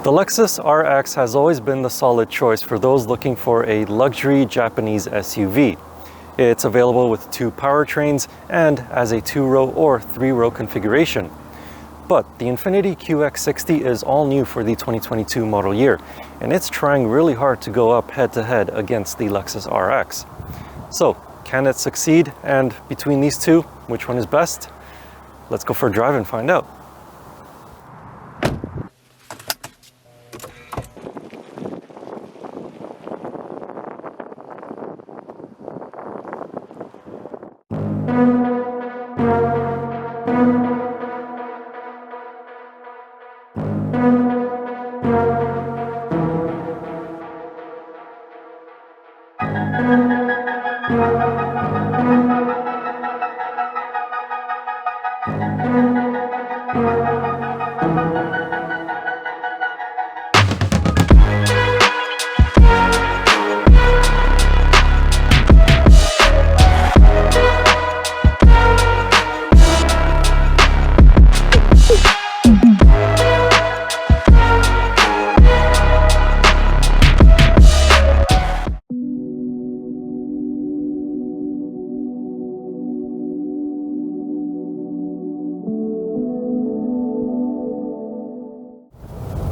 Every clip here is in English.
The Lexus RX has always been the solid choice for those looking for a luxury Japanese SUV. It's available with 2 powertrains and as a 2-row or 3-row configuration. But the Infiniti QX60 is all new for the 2022 model year, and it's trying really hard to go up head-to-head against the Lexus RX. So, can it succeed? And between these two, which one is best? Let's go for a drive and find out.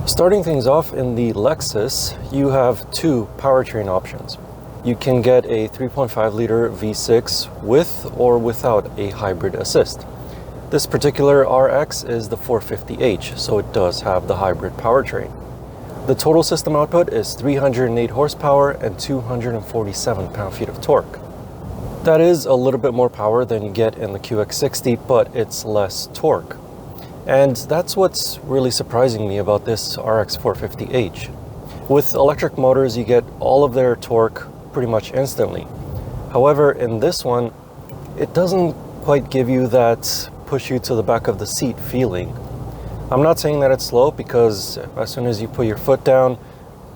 Starting things off in the Lexus, you have 2 powertrain options. You can get a 3.5-liter V6 with or without a hybrid assist. This particular RX is the 450h, so it does have the hybrid powertrain. The total system output is 308 horsepower and 247 pound-feet of torque. That is a little bit more power than you get in the QX60, but it's less torque. And that's what's really surprising me about this RX450h. With electric motors, you get all of their torque pretty much instantly. However, in this one, it doesn't quite give you that push you to the back of the seat feeling. I'm not saying that it's slow, because as soon as you put your foot down,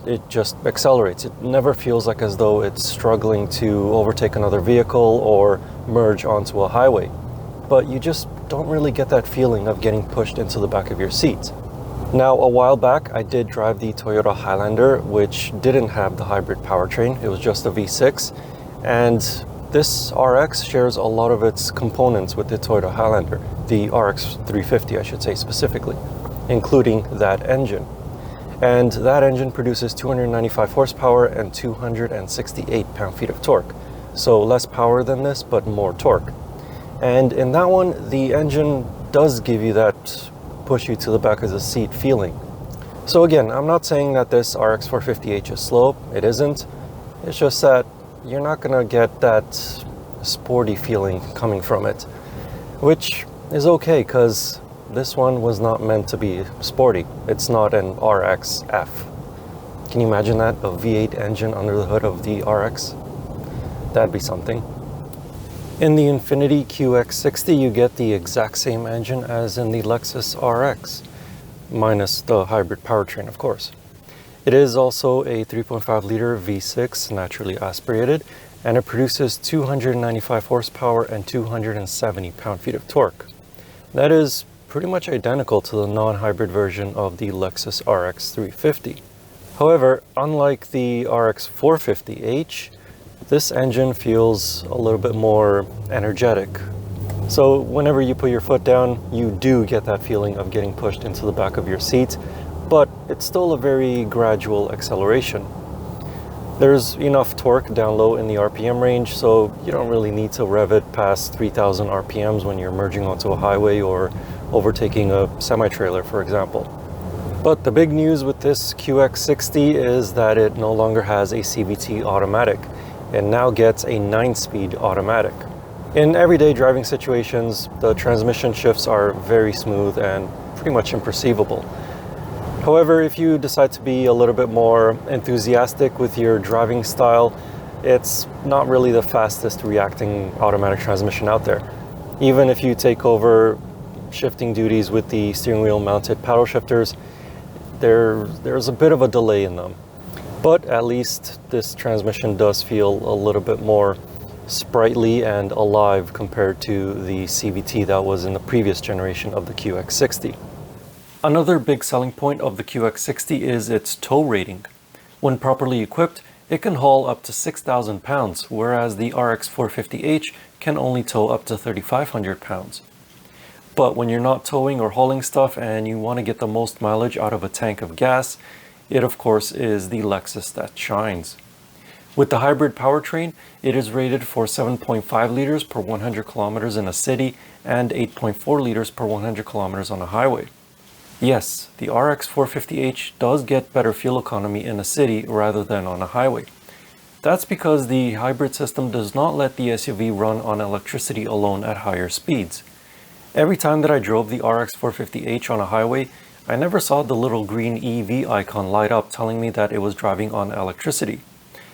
it just accelerates. It never feels like as though it's struggling to overtake another vehicle or merge onto a highway. But you just don't really get that feeling of getting pushed into the back of your seat. Now, a while back, I did drive the Toyota Highlander, which didn't have the hybrid powertrain. It was just a V6. And this RX shares a lot of its components with the Toyota Highlander, the RX350, I should say specifically, including that engine. And that engine produces 295 horsepower and 268 pound-feet of torque. So less power than this, but more torque. And in that one, the engine does give you that push you to the back of the seat feeling. So again, I'm not saying that this RX450h is slow. It isn't. It's just that you're not gonna get that sporty feeling coming from it, which is okay, because this one was not meant to be sporty. It's not an RXF. Can you imagine that? A V8 engine under the hood of the RX? That'd be something. In the Infiniti QX60, you get the exact same engine as in the Lexus RX, minus the hybrid powertrain, of course. It is also a 3.5-liter V6, naturally aspirated, and it produces 295 horsepower and 270 pound-feet of torque. That is pretty much identical to the non-hybrid version of the Lexus RX350. However, unlike the RX450h, this engine feels a little bit more energetic. So whenever you put your foot down, you do get that feeling of getting pushed into the back of your seat, but it's still a very gradual acceleration. There's enough torque down low in the RPM range, so you don't really need to rev it past 3,000 RPMs when you're merging onto a highway or overtaking a semi-trailer, for example. But the big news with this QX60 is that it no longer has a CVT automatic. It now gets a 9-speed automatic. In everyday driving situations, the transmission shifts are very smooth and pretty much imperceivable. However, if you decide to be a little bit more enthusiastic with your driving style, it's not really the fastest reacting automatic transmission out there. Even if you take over shifting duties with the steering wheel mounted paddle shifters, there's a bit of a delay in them. But at least this transmission does feel a little bit more sprightly and alive compared to the CVT that was in the previous generation of the QX60. Another big selling point of the QX60 is its tow rating. When properly equipped, it can haul up to 6,000 pounds, whereas the RX450h can only tow up to 3,500 pounds. But when you're not towing or hauling stuff and you want to get the most mileage out of a tank of gas, it of course is the Lexus that shines. With the hybrid powertrain, it is rated for 7.5 liters per 100 kilometers in a city and 8.4 liters per 100 kilometers on a highway. Yes, the RX450h does get better fuel economy in a city rather than on a highway. That's because the hybrid system does not let the SUV run on electricity alone at higher speeds. Every time that I drove the RX450h on a highway, I never saw the little green EV icon light up telling me that it was driving on electricity.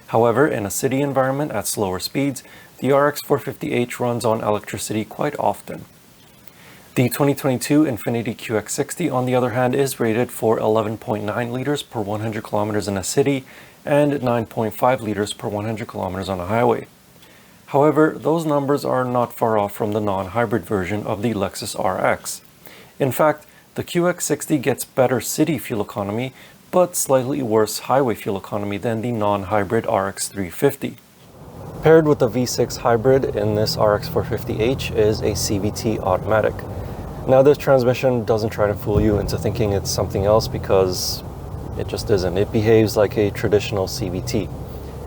However, in a city environment at slower speeds, the RX450h runs on electricity quite often. The 2022 Infiniti QX60, on the other hand, is rated for 11.9 liters per 100 kilometers in a city and 9.5 liters per 100 kilometers on a highway. However, those numbers are not far off from the non-hybrid version of the Lexus RX. In fact, the QX60 gets better city fuel economy, but slightly worse highway fuel economy than the non-hybrid RX350. Paired with the V6 hybrid in this RX450h is a CVT automatic. Now this transmission doesn't try to fool you into thinking it's something else because it just isn't. It behaves like a traditional CVT.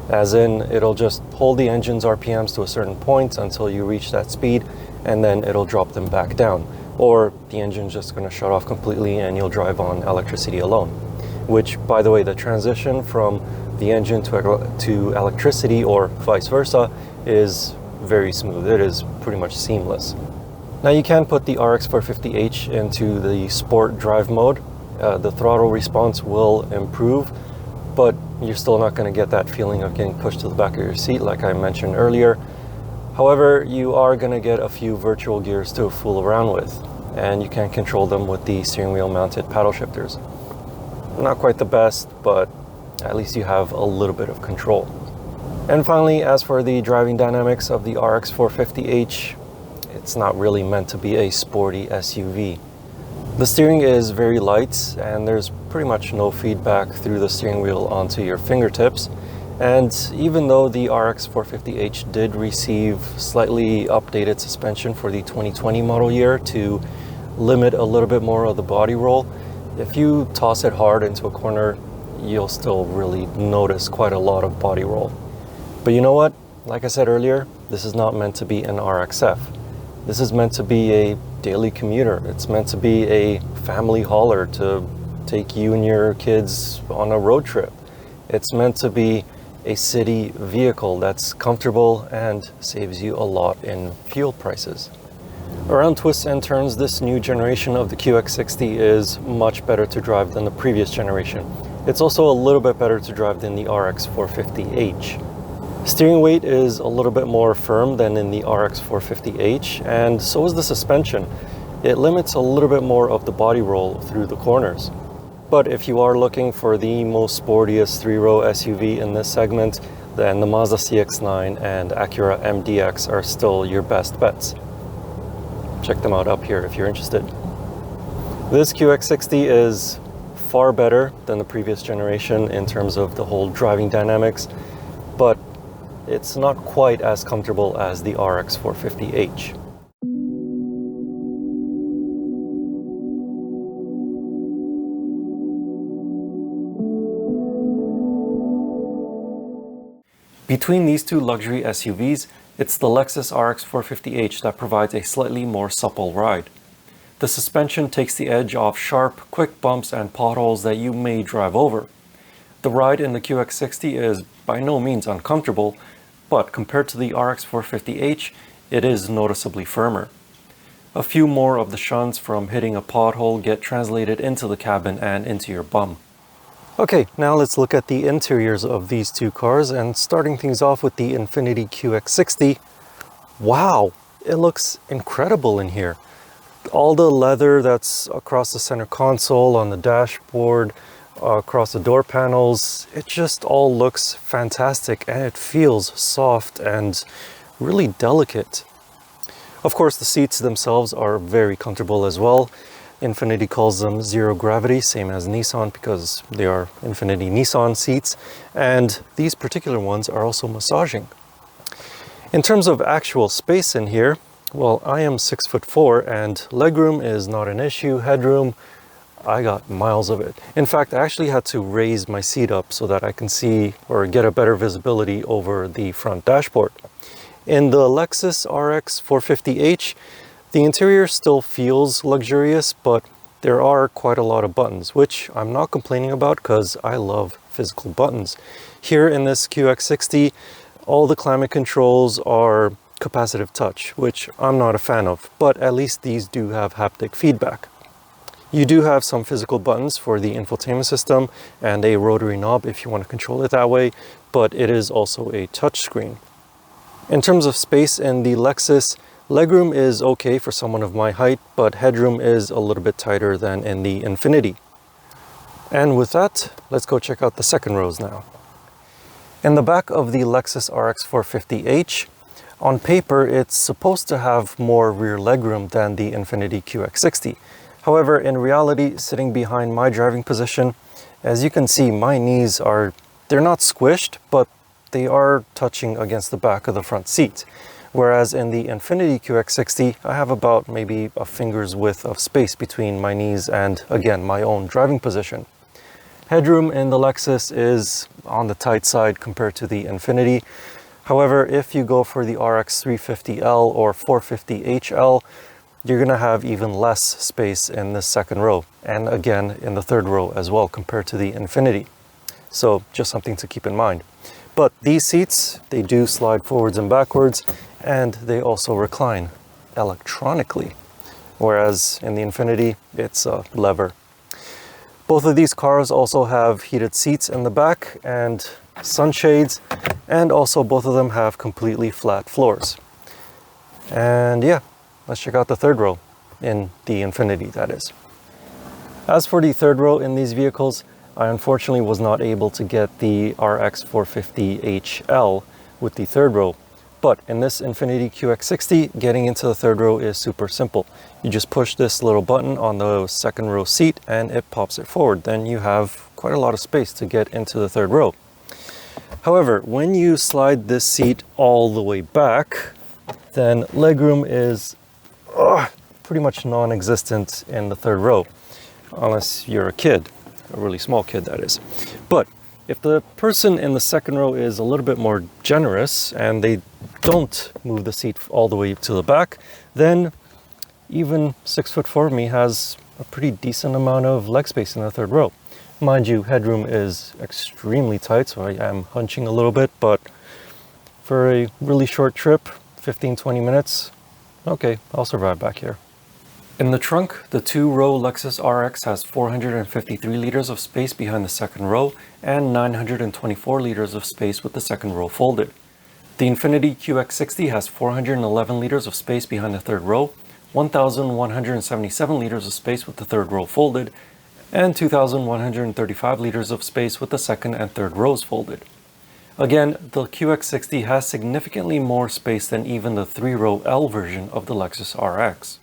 As in, it'll just hold the engine's RPMs to a certain point until you reach that speed, and then it'll drop them back down. Or the engine's just going to shut off completely and you'll drive on electricity alone. Which, by the way, the transition from the engine to electricity or vice versa is very smooth. It is pretty much seamless. Now you can put the RX450h into the sport drive mode. The throttle response will improve, but you're still not going to get that feeling of getting pushed to the back of your seat like I mentioned earlier. However, you are going to get a few virtual gears to fool around with, and you can control them with the steering wheel mounted paddle shifters. Not quite the best, but at least you have a little bit of control. And finally, as for the driving dynamics of the RX450h, it's not really meant to be a sporty SUV. The steering is very light and there's pretty much no feedback through the steering wheel onto your fingertips. And even though the RX450h did receive slightly updated suspension for the 2020 model year to limit a little bit more of the body roll, if you toss it hard into a corner, you'll still really notice quite a lot of body roll. But you know what? Like I said earlier, this is not meant to be an RXF. This is meant to be a daily commuter. It's meant to be a family hauler to take you and your kids on a road trip. It's meant to be a city vehicle that's comfortable and saves you a lot in fuel prices. Around twists and turns, this new generation of the QX60 is much better to drive than the previous generation. It's also a little bit better to drive than the RX450h. Steering weight is a little bit more firm than in the RX450h, and so is the suspension. It limits a little bit more of the body roll through the corners. But if you are looking for the most sportiest three-row SUV in this segment, then the Mazda CX-9 and Acura MDX are still your best bets. Check them out up here if you're interested. This QX60 is far better than the previous generation in terms of the whole driving dynamics, but it's not quite as comfortable as the RX450h. Between these two luxury SUVs, it's the Lexus RX450h that provides a slightly more supple ride. The suspension takes the edge off sharp, quick bumps and potholes that you may drive over. The ride in the QX60 is by no means uncomfortable, but compared to the RX450h, it is noticeably firmer. A few more of the shunts from hitting a pothole get translated into the cabin and into your bum. Okay, now let's look at the interiors of these two cars, and starting things off with the Infiniti QX60. Wow, it looks incredible in here. All the leather that's across the center console, on the dashboard, across the door panels, it just all looks fantastic and it feels soft and really delicate. Of course, the seats themselves are very comfortable as well. Infiniti calls them zero gravity, same as Nissan, because they are Infiniti Nissan seats, and these particular ones are also massaging. In terms of actual space in here, well, I am 6'4", and legroom is not an issue. Headroom, I got miles of it. In fact, I actually had to raise my seat up so that I can see or get a better visibility over the front dashboard. In the Lexus RX450h, the interior still feels luxurious, but there are quite a lot of buttons, which I'm not complaining about because I love physical buttons. Here in this QX60, all the climate controls are capacitive touch, which I'm not a fan of, but at least these do have haptic feedback. You do have some physical buttons for the infotainment system and a rotary knob if you want to control it that way, but it is also a touch screen. In terms of space in the Lexus, legroom is okay for someone of my height, but headroom is a little bit tighter than in the Infiniti. And with that, let's go check out the second rows now. In the back of the Lexus RX450h, on paper it's supposed to have more rear legroom than the Infiniti QX60. However, in reality, sitting behind my driving position, as you can see, my knees they're not squished, but they are touching against the back of the front seat. Whereas in the Infiniti QX60, I have about maybe a finger's width of space between my knees and, again, my own driving position. Headroom in the Lexus is on the tight side compared to the Infiniti. However, if you go for the RX350L or 450HL, you're going to have even less space in the second row, and again in the third row as well compared to the Infiniti. So just something to keep in mind. But these seats, they do slide forwards and backwards, and they also recline electronically, whereas in the Infiniti, it's a lever. Both of these cars also have heated seats in the back and sunshades, and also both of them have completely flat floors. And yeah, let's check out the third row in the Infiniti, that is. As for the third row in these vehicles, I unfortunately was not able to get the RX450HL with the third row. But in this Infiniti QX60, getting into the third row is super simple. You just push this little button on the second row seat and it pops it forward. Then you have quite a lot of space to get into the third row. However, when you slide this seat all the way back, then legroom is pretty much non-existent in the third row, unless you're a kid, a really small kid that is. But if the person in the second row is a little bit more generous and they don't move the seat all the way to the back, then even 6'4" me has a pretty decent amount of leg space in the third row. Mind you, headroom is extremely tight, so I am hunching a little bit, but for a really short trip, 15-20 minutes, okay, I'll survive back here. In the trunk, the two-row Lexus RX has 453 liters of space behind the second row and 924 liters of space with the second row folded. The Infiniti QX60 has 411 liters of space behind the third row, 1,177 liters of space with the third row folded, and 2,135 liters of space with the second and third rows folded. Again, the QX60 has significantly more space than even the three-row L version of the Lexus RX.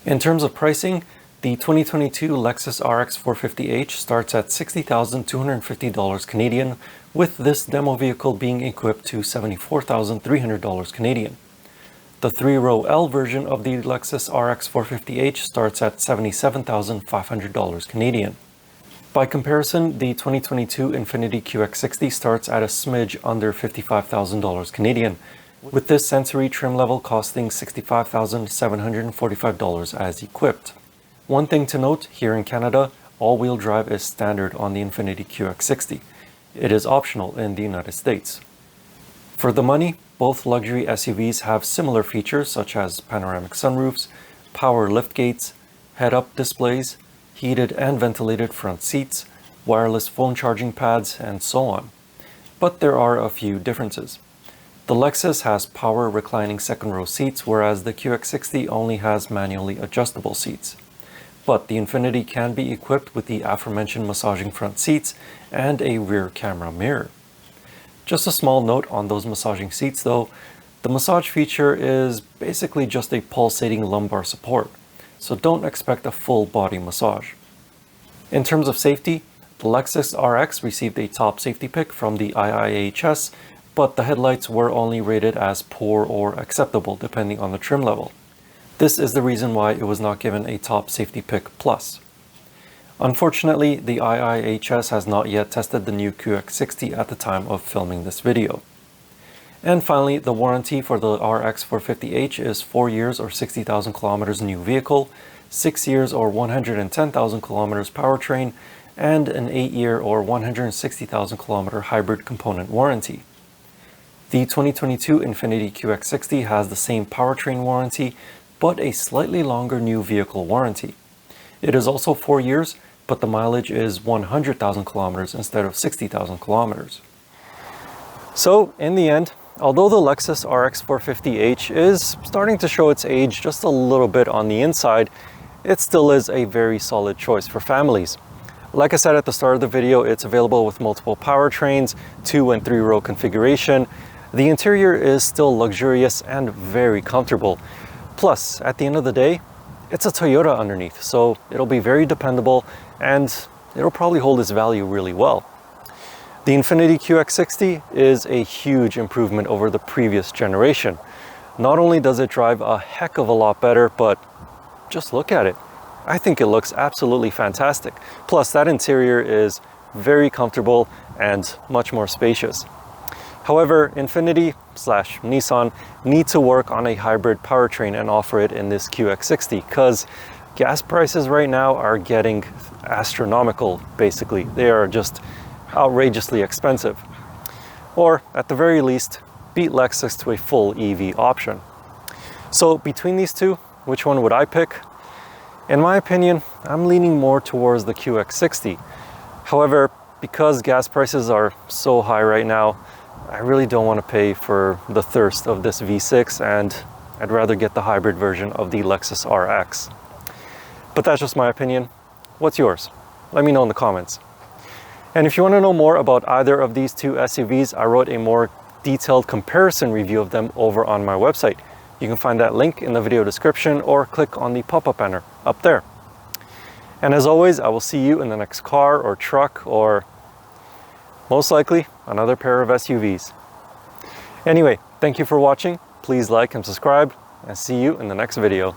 In terms of pricing, the 2022 Lexus RX450h starts at $60,250 Canadian, with this demo vehicle being equipped to $74,300 Canadian. The three-row L version of the Lexus RX450h starts at $77,500 Canadian. By comparison, the 2022 Infiniti QX60 starts at a smidge under $55,000 Canadian, with this sensory trim level costing $65,745 as equipped. One thing to note, here in Canada, all-wheel drive is standard on the Infiniti QX60. It is optional in the United States. For the money, both luxury SUVs have similar features such as panoramic sunroofs, power liftgates, head-up displays, heated and ventilated front seats, wireless phone charging pads, and so on. But there are a few differences. The Lexus has power reclining second row seats, whereas the QX60 only has manually adjustable seats. But the Infiniti can be equipped with the aforementioned massaging front seats and a rear camera mirror. Just a small note on those massaging seats though, the massage feature is basically just a pulsating lumbar support, so don't expect a full body massage. In terms of safety, the Lexus RX received a top safety pick from the IIHS, but the headlights were only rated as poor or acceptable depending on the trim level. This is the reason why it was not given a top safety pick plus. Unfortunately, the IIHS has not yet tested the new QX60 at the time of filming this video. And finally, the warranty for the RX450h is 4 years or 60,000 kilometers new vehicle, 6 years or 110,000 kilometers powertrain, and an 8-year or 160,000 kilometer hybrid component warranty. The 2022 Infiniti QX60 has the same powertrain warranty, but a slightly longer new vehicle warranty. It is also 4 years, but the mileage is 100,000 kilometers instead of 60,000 kilometers. So in the end, although the Lexus RX450h is starting to show its age just a little bit on the inside, it still is a very solid choice for families. Like I said at the start of the video, it's available with multiple powertrains, 2- and 3-row configuration. The interior is still luxurious and very comfortable. Plus, at the end of the day, it's a Toyota underneath, so it'll be very dependable and it'll probably hold its value really well. The Infiniti QX60 is a huge improvement over the previous generation. Not only does it drive a heck of a lot better, but just look at it. I think it looks absolutely fantastic. Plus, that interior is very comfortable and much more spacious. However, Infiniti/Nissan need to work on a hybrid powertrain and offer it in this QX60 because gas prices right now are getting astronomical, basically. They are just outrageously expensive. Or, at the very least, beat Lexus to a full EV option. So, between these two, which one would I pick? In my opinion, I'm leaning more towards the QX60. However, because gas prices are so high right now, I really don't want to pay for the thirst of this V6, and I'd rather get the hybrid version of the Lexus RX. But that's just my opinion. What's yours? Let me know in the comments. And if you want to know more about either of these two SUVs, I wrote a more detailed comparison review of them over on my website. You can find that link in the video description or click on the pop-up banner up there. And as always, I will see you in the next car or truck or most likely another pair of SUVs. Anyway, thank you for watching. Please like and subscribe, and see you in the next video.